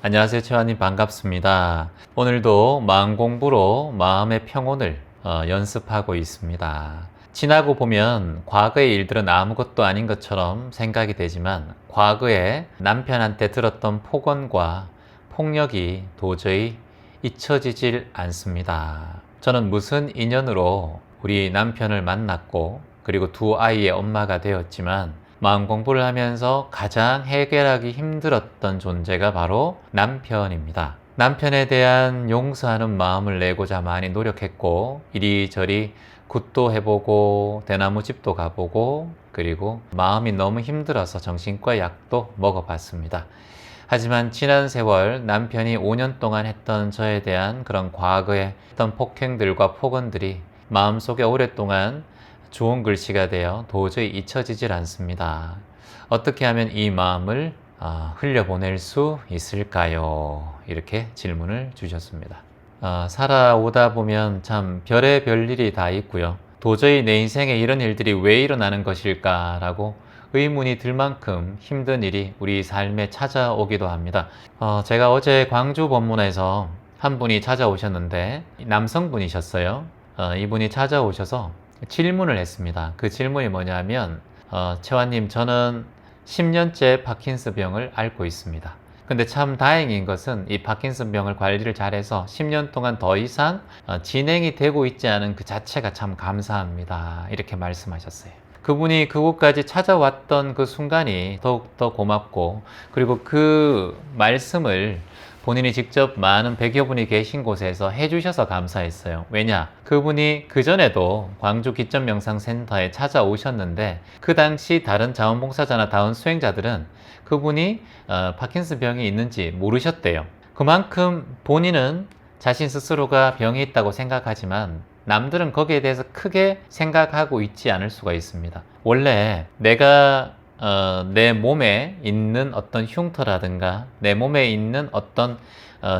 안녕하세요. 최환님 반갑습니다. 오늘도 마음 공부로 마음의 평온을 연습하고 있습니다. 지나고 보면 과거의 일들은 아무것도 아닌 것처럼 생각이 되지만 과거에 남편한테 들었던 폭언과 폭력이 도저히 잊혀지질 않습니다. 저는 무슨 인연으로 우리 남편을 만났고 그리고 두 아이의 엄마가 되었지만 마음 공부를 하면서 가장 해결하기 힘들었던 존재가 바로 남편입니다. 남편에 대한 용서하는 마음을 내고자 많이 노력했고 이리저리 굿도 해보고 대나무집도 가보고 그리고 마음이 너무 힘들어서 정신과 약도 먹어봤습니다. 하지만 지난 세월 남편이 5년 동안 했던 저에 대한 그런 과거의 했던 폭행들과 폭언들이 마음속에 오랫동안 좋은 글씨가 되어 도저히 잊혀지질 않습니다. 어떻게 하면 이 마음을 흘려보낼 수 있을까요? 이렇게 질문을 주셨습니다. 살아오다 보면 참 별의 일이 다 있고요. 도저히 내 인생에 이런 일들이 왜 일어나는 것일까라고 의문이 들 만큼 힘든 일이 우리 삶에 찾아오기도 합니다. 제가 어제 광주 법문에서 한 분이 찾아오셨는데 남성분이셨어요. 이분이 찾아오셔서 질문을 했습니다. 그 질문이 뭐냐면 최환님, 저는 10년째 파킨슨 병을 앓고 있습니다. 근데 참 다행인 것은 이 파킨슨 병을 관리를 잘해서 10년 동안 더 이상 진행이 되고 있지 않은 그 자체가 참 감사합니다. 이렇게 말씀하셨어요. 그분이 그곳까지 찾아왔던 그 순간이 더욱더 고맙고 그리고 그 말씀을 본인이 직접 많은 100여 분이 계신 곳에서 해주셔서 감사했어요. 왜냐? 그분이 그전에도 광주 기점명상센터에 찾아오셨는데 그 당시 다른 자원봉사자나 다른 수행자들은 그분이 파킨슨 병이 있는지 모르셨대요. 그만큼 본인은 자신 스스로가 병이 있다고 생각하지만 남들은 거기에 대해서 크게 생각하고 있지 않을 수가 있습니다. 원래 내가 내 몸에 있는 어떤 흉터라든가 내 몸에 있는 어떤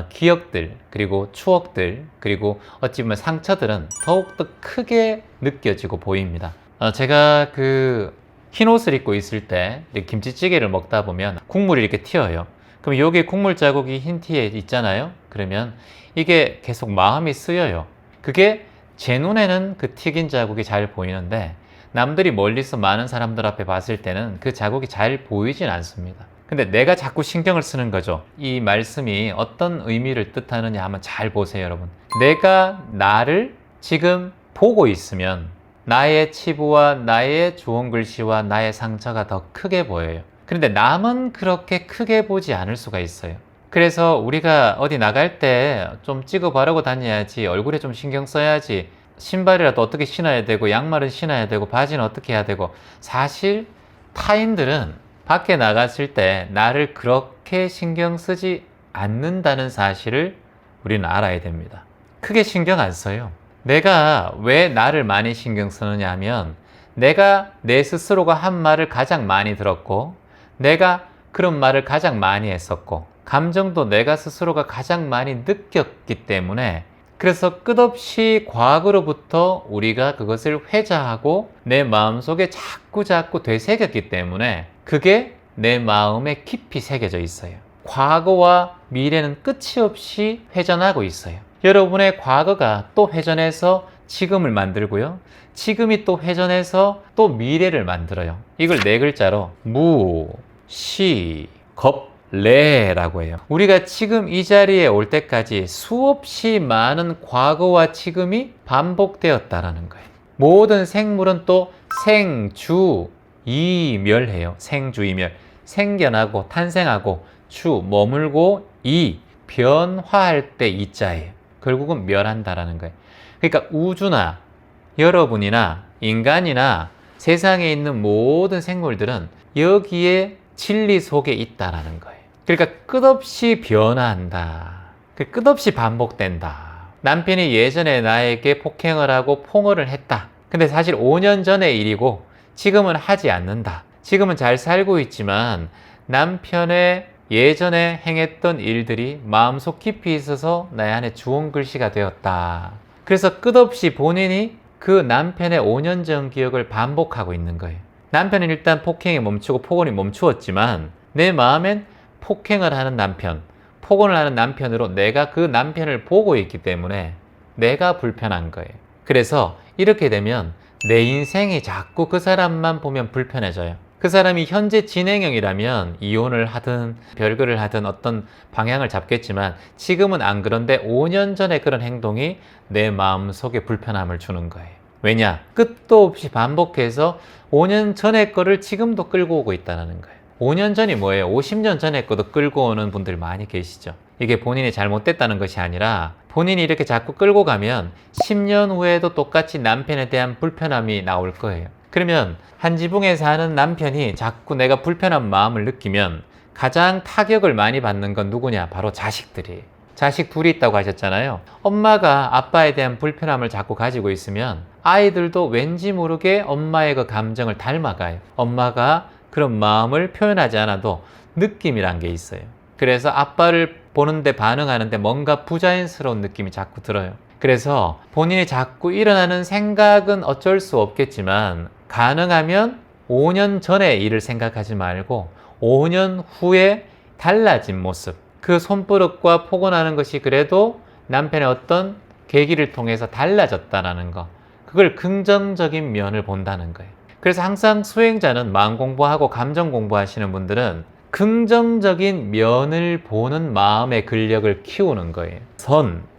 기억들 그리고 추억들 그리고 어찌 보면 상처들은 더욱더 크게 느껴지고 보입니다. 제가 그 흰 옷을 입고 있을 때 김치찌개를 먹다 보면 국물이 이렇게 튀어요. 그럼 여기 국물 자국이 흰 티에 있잖아요. 그러면 이게 계속 마음이 쓰여요. 그게 제 눈에는 그 튀긴 자국이 잘 보이는데 남들이 멀리서 많은 사람들 앞에 봤을 때는 그 자국이 잘 보이진 않습니다. 근데 내가 자꾸 신경을 쓰는 거죠. 이 말씀이 어떤 의미를 뜻하느냐 한번 잘 보세요, 여러분. 내가 나를 지금 보고 있으면 나의 치부와 나의 좋은 글씨와 나의 상처가 더 크게 보여요. 그런데 남은 그렇게 크게 보지 않을 수가 있어요. 그래서 우리가 어디 나갈 때 좀 찍어 바르고 다녀야지, 얼굴에 좀 신경 써야지, 신발이라도 어떻게 신어야 되고 양말은 신어야 되고 바지는 어떻게 해야 되고, 사실 타인들은 밖에 나갔을 때 나를 그렇게 신경 쓰지 않는다는 사실을 우리는 알아야 됩니다. 크게 신경 안 써요. 내가 왜 나를 많이 신경 쓰느냐 하면 내가 내 스스로가 한 말을 가장 많이 들었고 내가 그런 말을 가장 많이 했었고 감정도 내가 스스로가 가장 많이 느꼈기 때문에, 그래서 끝없이 과거로부터 우리가 그것을 회자하고 내 마음속에 자꾸 되새겼기 때문에 그게 내 마음에 깊이 새겨져 있어요. 과거와 미래는 끝이 없이 회전하고 있어요. 여러분의 과거가 또 회전해서 지금을 만들고요. 지금이 또 회전해서 또 미래를 만들어요. 이걸 네 글자로 무, 시, 겁, 레라고 해요. 우리가 지금 이 자리에 올 때까지 수없이 많은 과거와 지금이 반복되었다라는 거예요. 모든 생물은 또 생주, 이멸해요. 생주, 이멸. 생겨나고 탄생하고 주, 머물고 이, 변화할 때 이자예요. 결국은 멸한다라는 거예요. 그러니까 우주나 여러분이나 인간이나 세상에 있는 모든 생물들은 여기에 진리 속에 있다라는 거예요. 그러니까 끝없이 변화한다. 끝없이 반복된다. 남편이 예전에 나에게 폭행을 하고 폭언을 했다. 근데 사실 5년 전의 일이고 지금은 하지 않는다. 지금은 잘 살고 있지만 남편의 예전에 행했던 일들이 마음속 깊이 있어서 나의 안에 주홍 글씨가 되었다. 그래서 끝없이 본인이 그 남편의 5년 전 기억을 반복하고 있는 거예요. 남편은 일단 폭행이 멈추고 폭언이 멈추었지만 내 마음엔 폭행을 하는 남편, 폭언을 하는 남편으로 내가 그 남편을 보고 있기 때문에 내가 불편한 거예요. 그래서 이렇게 되면 내 인생이 자꾸 그 사람만 보면 불편해져요. 그 사람이 현재 진행형이라면 이혼을 하든 별거를 하든 어떤 방향을 잡겠지만 지금은 안 그런데 5년 전에 그런 행동이 내 마음속에 불편함을 주는 거예요. 왜냐? 끝도 없이 반복해서 5년 전의 거를 지금도 끌고 오고 있다는 거예요. 5년 전이 뭐예요? 50년 전의 것도 끌고 오는 분들 많이 계시죠. 이게 본인이 잘못됐다는 것이 아니라 본인이 이렇게 자꾸 끌고 가면 10년 후에도 똑같이 남편에 대한 불편함이 나올 거예요. 그러면 한 지붕에 사는 남편이 자꾸 내가 불편한 마음을 느끼면 가장 타격을 많이 받는 건 누구냐? 바로 자식들이. 자식 둘이 있다고 하셨잖아요. 엄마가 아빠에 대한 불편함을 자꾸 가지고 있으면 아이들도 왠지 모르게 엄마의 그 감정을 닮아가요. 엄마가 그런 마음을 표현하지 않아도 느낌이란 게 있어요. 그래서 아빠를 보는데 반응하는데 뭔가 부자연스러운 느낌이 자꾸 들어요. 그래서 본인이 자꾸 일어나는 생각은 어쩔 수 없겠지만 가능하면 5년 전의 일을 생각하지 말고 5년 후에 달라진 모습, 그 손버릇과 폭언하는 것이 그래도 남편의 어떤 계기를 통해서 달라졌다는 거, 그걸 긍정적인 면을 본다는 거예요. 그래서 항상 수행자는 마음 공부하고 감정 공부하시는 분들은 긍정적인 면을 보는 마음의 근력을 키우는 거예요.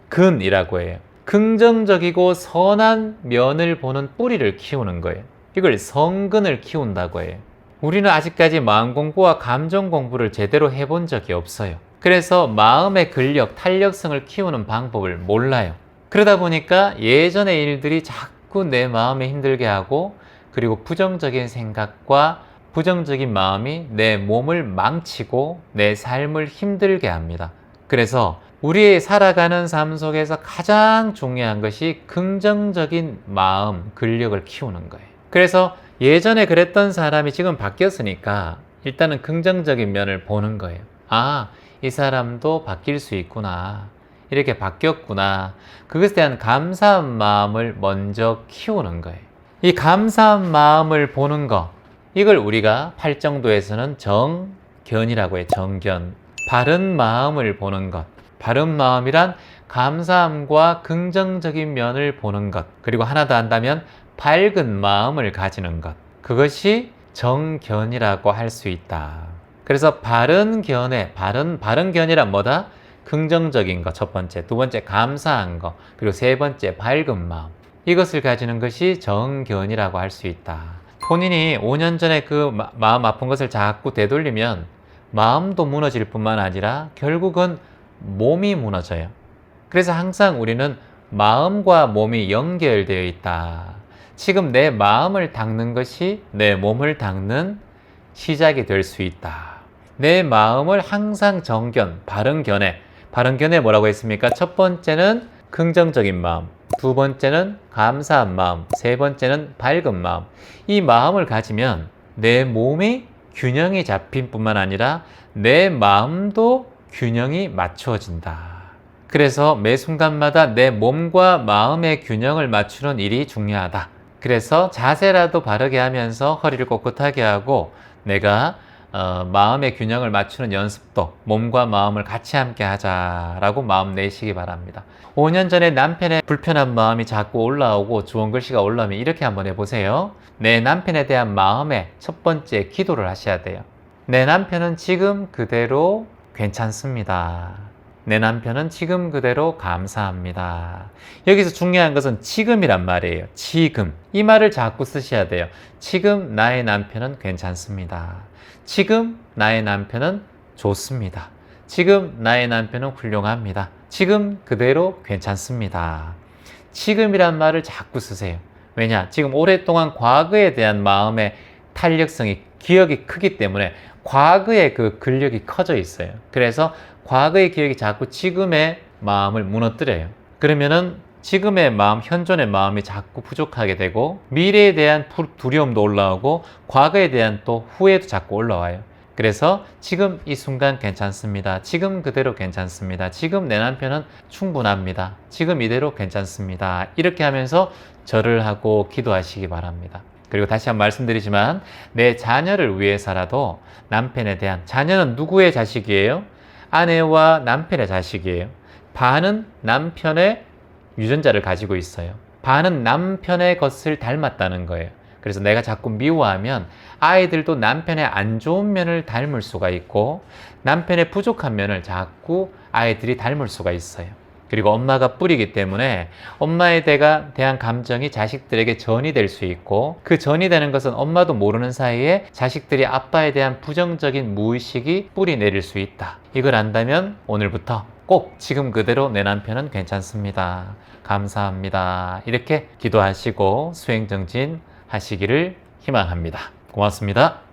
근이라고 해요. 긍정적이고 선한 면을 보는 뿌리를 키우는 거예요. 이걸 성근을 키운다고 해요. 우리는 아직까지 마음 공부와 감정 공부를 제대로 해본 적이 없어요. 그래서 마음의 근력, 탄력성을 키우는 방법을 몰라요. 그러다 보니까 예전의 일들이 자꾸 내 마음에 힘들게 하고 그리고 부정적인 생각과 부정적인 마음이 내 몸을 망치고 내 삶을 힘들게 합니다. 그래서 우리의 살아가는 삶 속에서 가장 중요한 것이 긍정적인 마음, 근력을 키우는 거예요. 그래서 예전에 그랬던 사람이 지금 바뀌었으니까 일단은 긍정적인 면을 보는 거예요. 아, 이 사람도 바뀔 수 있구나. 이렇게 바뀌었구나. 그것에 대한 감사한 마음을 먼저 키우는 거예요. 이 감사한 마음을 보는 거, 이걸 우리가 팔정도에서는 정견이라고 해요. 정견. 바른 마음을 보는 것. 바른 마음이란 감사함과 긍정적인 면을 보는 것. 그리고 하나 더 한다면 밝은 마음을 가지는 것. 그것이 정견이라고 할 수 있다. 그래서 바른 견해, 바른 견이란 뭐다? 긍정적인 거, 첫 번째. 두 번째, 감사한 거. 그리고 세 번째, 밝은 마음. 이것을 가지는 것이 정견이라고 할 수 있다. 본인이 5년 전에 그 마음 아픈 것을 자꾸 되돌리면 마음도 무너질 뿐만 아니라 결국은 몸이 무너져요. 그래서 항상 우리는 마음과 몸이 연결되어 있다. 지금 내 마음을 닦는 것이 내 몸을 닦는 시작이 될 수 있다. 내 마음을 항상 정견, 바른 견해. 바른 견해 뭐라고 했습니까? 첫 번째는 긍정적인 마음, 두 번째는 감사한 마음, 세 번째는 밝은 마음. 이 마음을 가지면 내 몸이 균형이 잡힌 뿐만 아니라 내 마음도 균형이 맞추어진다. 그래서 매 순간마다 내 몸과 마음의 균형을 맞추는 일이 중요하다. 그래서 자세라도 바르게 하면서 허리를 꼿꼿하게 하고 내가 마음의 균형을 맞추는 연습도 몸과 마음을 같이 함께 하자라고 마음 내시기 바랍니다. 5년 전에 남편의 불편한 마음이 자꾸 올라오고 주원 글씨가 올라오면 이렇게 한번 해보세요. 내 남편에 대한 마음의 첫 번째 기도를 하셔야 돼요. 내 남편은 지금 그대로 괜찮습니다. 내 남편은 지금 그대로 감사합니다. 여기서 중요한 것은 지금이란 말이에요. 지금. 이 말을 자꾸 쓰셔야 돼요. 지금 나의 남편은 괜찮습니다. 지금 나의 남편은 좋습니다. 지금 나의 남편은 훌륭합니다. 지금 그대로 괜찮습니다. 지금이란 말을 자꾸 쓰세요. 왜냐? 지금 오랫동안 과거에 대한 마음의 탄력성이, 기억이 크기 때문에 과거의 그 근력이 커져 있어요. 그래서 과거의 기억이 자꾸 지금의 마음을 무너뜨려요. 그러면은 지금의 마음, 현존의 마음이 자꾸 부족하게 되고 미래에 대한 두려움도 올라오고 과거에 대한 또 후회도 자꾸 올라와요. 그래서 지금 이 순간 괜찮습니다. 지금 그대로 괜찮습니다. 지금 내 남편은 충분합니다. 지금 이대로 괜찮습니다. 이렇게 하면서 절을 하고 기도하시기 바랍니다. 그리고 다시 한번 말씀드리지만 내 자녀를 위해서라도 남편에 대한, 자녀는 누구의 자식이에요? 아내와 남편의 자식이에요. 반은 남편의 유전자를 가지고 있어요. 반은 남편의 것을 닮았다는 거예요. 그래서 내가 자꾸 미워하면 아이들도 남편의 안 좋은 면을 닮을 수가 있고 남편의 부족한 면을 자꾸 아이들이 닮을 수가 있어요. 그리고 엄마가 뿌리기 때문에 엄마에 대한 감정이 자식들에게 전이 될 수 있고 그 전이 되는 것은 엄마도 모르는 사이에 자식들이 아빠에 대한 부정적인 무의식이 뿌리 내릴 수 있다. 이걸 안다면 오늘부터 꼭 지금 그대로 내 남편은 괜찮습니다. 감사합니다. 이렇게 기도하시고 수행정진 하시기를 희망합니다. 고맙습니다.